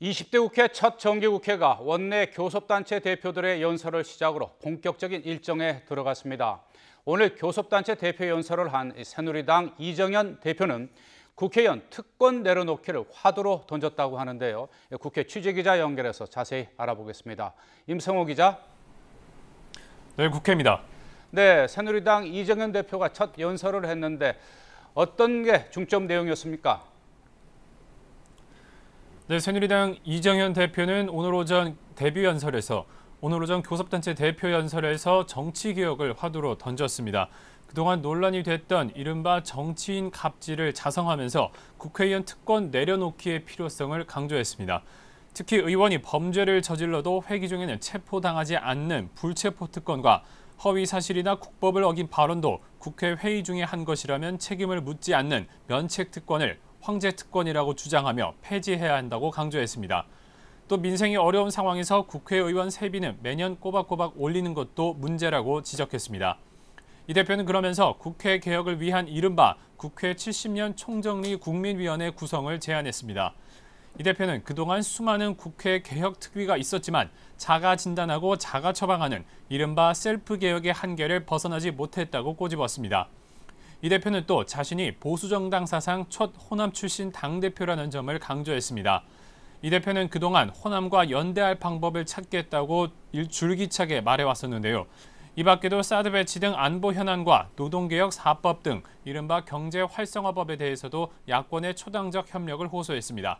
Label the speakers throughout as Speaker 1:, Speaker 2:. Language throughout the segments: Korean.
Speaker 1: 20대 국회 첫 정기국회가 원내 교섭단체 대표들의 연설을 시작으로 본격적인 일정에 들어갔습니다. 오늘 교섭단체 대표 연설을 한 새누리당 이정현 대표는 국회의원 특권 내려놓기를 화두로 던졌다고 하는데요. 국회 취재기자 연결해서 자세히 알아보겠습니다. 임성호 기자.
Speaker 2: 네, 국회입니다.
Speaker 1: 네, 새누리당 이정현 대표가 첫 연설을 했는데 어떤 게 중점 내용이었습니까?
Speaker 2: 네, 새누리당 이정현 대표는 오늘 오전 교섭단체 대표 연설에서 정치개혁을 화두로 던졌습니다. 그동안 논란이 됐던 이른바 정치인 갑질을 자성하면서 국회의원 특권 내려놓기의 필요성을 강조했습니다. 특히 의원이 범죄를 저질러도 회기 중에는 체포당하지 않는 불체포 특권과 허위 사실이나 국법을 어긴 발언도 국회 회의 중에 한 것이라면 책임을 묻지 않는 면책 특권을 황제 특권이라고 주장하며 폐지해야 한다고 강조했습니다. 또 민생이 어려운 상황에서 국회의원 세비는 매년 꼬박꼬박 올리는 것도 문제라고 지적했습니다. 이 대표는 그러면서 국회 개혁을 위한 이른바 국회 70년 총정리 국민위원회 구성을 제안했습니다. 이 대표는 그동안 수많은 국회 개혁 특위가 있었지만 자가 진단하고 자가 처방하는 이른바 셀프 개혁의 한계를 벗어나지 못했다고 꼬집었습니다. 이 대표는 또 자신이 보수정당 사상 첫 호남 출신 당대표라는 점을 강조했습니다. 이 대표는 그동안 호남과 연대할 방법을 찾겠다고 줄기차게 말해왔었는데요. 이 밖에도 사드 배치 등 안보 현안과 노동개혁 4법 등 이른바 경제활성화법에 대해서도 야권의 초당적 협력을 호소했습니다.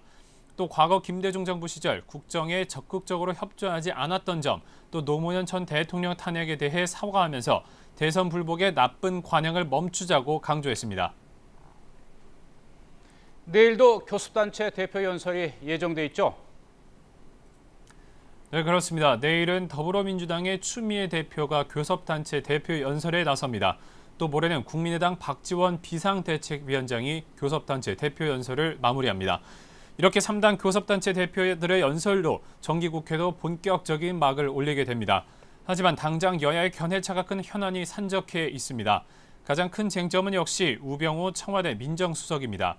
Speaker 2: 또 과거 김대중 정부 시절 국정에 적극적으로 협조하지 않았던 점, 또 노무현 전 대통령 탄핵에 대해 사과하면서 대선 불복의 나쁜 관행을 멈추자고 강조했습니다.
Speaker 1: 내일도 교섭단체 대표 연설이 예정돼 있죠?
Speaker 2: 네, 그렇습니다. 내일은 더불어민주당의 추미애 대표가 교섭단체 대표 연설에 나섭니다. 또 모레는 국민의당 박지원 비상대책위원장이 교섭단체 대표 연설을 마무리합니다. 이렇게 3당 교섭단체 대표들의 연설로 정기국회도 본격적인 막을 올리게 됩니다. 하지만 당장 여야의 견해차가 큰 현안이 산적해 있습니다. 가장 큰 쟁점은 역시 우병우 청와대 민정수석입니다.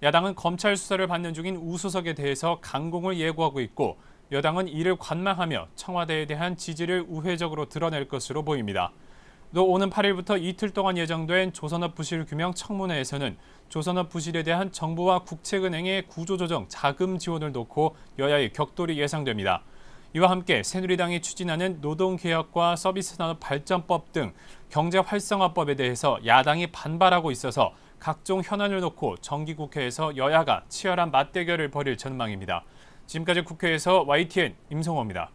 Speaker 2: 야당은 검찰 수사를 받는 중인 우 수석에 대해서 강공을 예고하고 있고 여당은 이를 관망하며 청와대에 대한 지지를 우회적으로 드러낼 것으로 보입니다. 또 오는 8일부터 이틀 동안 예정된 조선업 부실 규명 청문회에서는 조선업 부실에 대한 정부와 국책은행의 구조조정 자금 지원을 놓고 여야의 격돌이 예상됩니다. 이와 함께 새누리당이 추진하는 노동개혁과 서비스산업 발전법 등 경제활성화법에 대해서 야당이 반발하고 있어서 각종 현안을 놓고 정기국회에서 여야가 치열한 맞대결을 벌일 전망입니다. 지금까지 국회에서 YTN 임성호입니다.